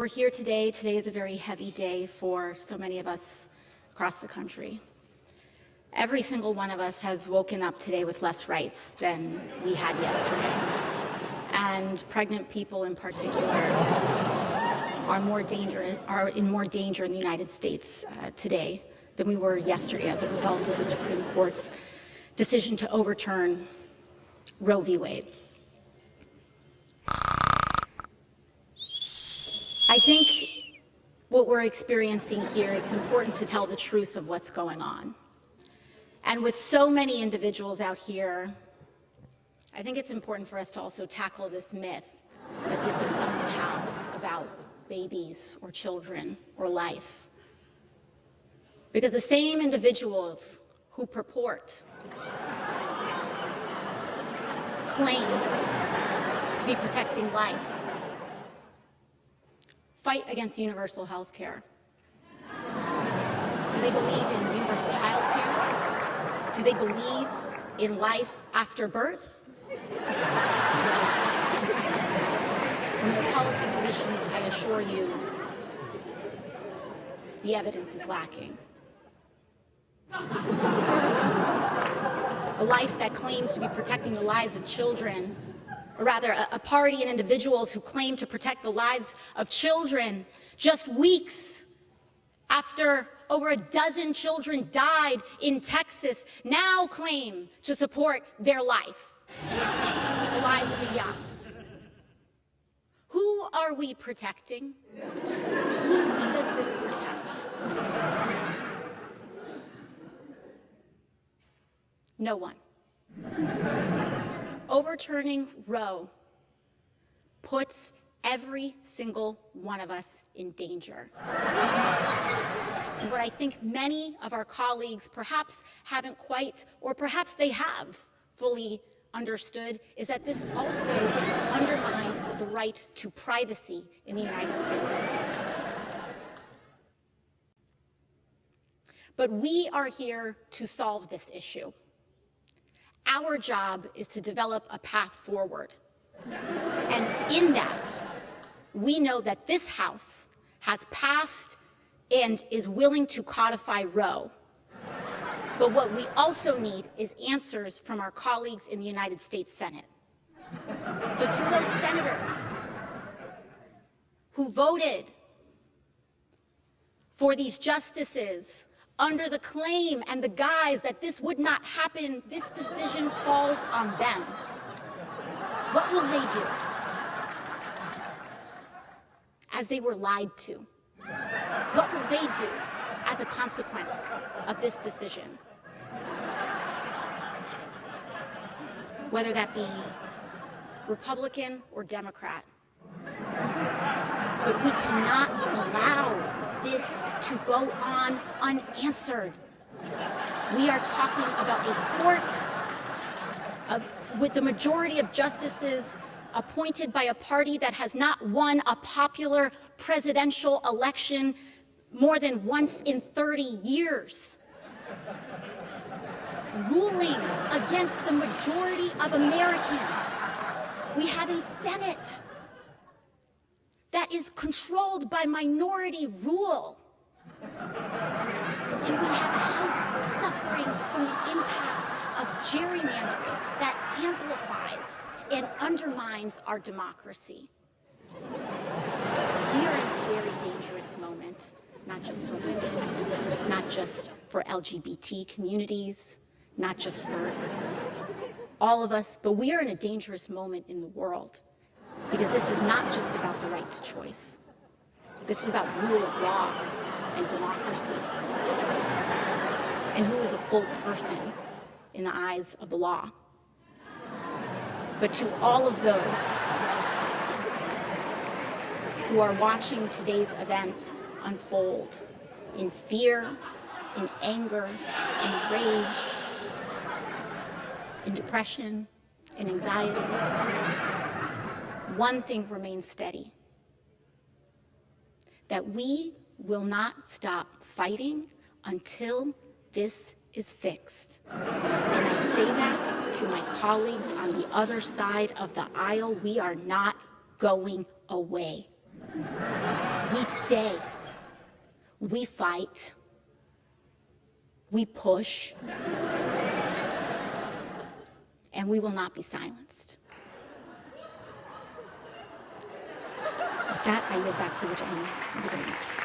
We're here today. Today is a very heavy day for so many of us across the country. Every single one of us has woken up today with less rights than we had yesterday. And pregnant people in particular are in more danger in the United States today than we were yesterday as a result of the Supreme Court's decision to overturn Roe v. Wade. I think what we're experiencing here, it's important to tell the truth of what's going on. And with so many individuals out here, I think it's important for us to also tackle this myth that this is somehow about babies or children or life. Because the same individuals who claim to be protecting life fight against universal health care. Do they believe in universal child care? Do they believe in life after birth? From their policy positions, I assure you, the evidence is lacking. A life that claims to be protecting the lives of children, or rather a party and individuals who claim to protect the lives of children just weeks after over a dozen children died in Texas, now claim to support their life, the lives of the young. Who are we protecting? Who does this protect? No one. Overturning Roe puts every single one of us in danger. And what I think many of our colleagues perhaps haven't quite, or perhaps they have fully understood, is that this also undermines the right to privacy in the United States. But we are here to solve this issue. Our job is to develop a path forward. And in that, we know that this House has passed and is willing to codify Roe. But what we also need is answers from our colleagues in the United States Senate. So to those senators who voted for these justices under the claim and the guise that this would not happen, this decision falls on them. What will they do? As they were lied to. What will they do as a consequence of this decision? Whether that be Republican or Democrat. But we cannot allow this to go on unanswered. We are talking about a court with the majority of justices appointed by a party that has not won a popular presidential election more than once in 30 years. Ruling against the majority of Americans. We have a Senate that is controlled by minority rule. And we have a House suffering from the impacts of gerrymandering that amplifies and undermines our democracy. We are in a very dangerous moment, not just for women, not just for LGBT communities, not just for all of us, but we are in a dangerous moment in the world. Because this is not just about the right to choice. This is about rule of law and democracy. And who is a full person in the eyes of the law. But to all of those who are watching today's events unfold in fear, in anger, in rage, in depression, in anxiety, one thing remains steady, that we will not stop fighting until this is fixed. And I say that to my colleagues on the other side of the aisle. We are not going away. We stay. We fight. We push. And we will not be silenced. With that, I yield back to you, gentlemen. Thank you very much.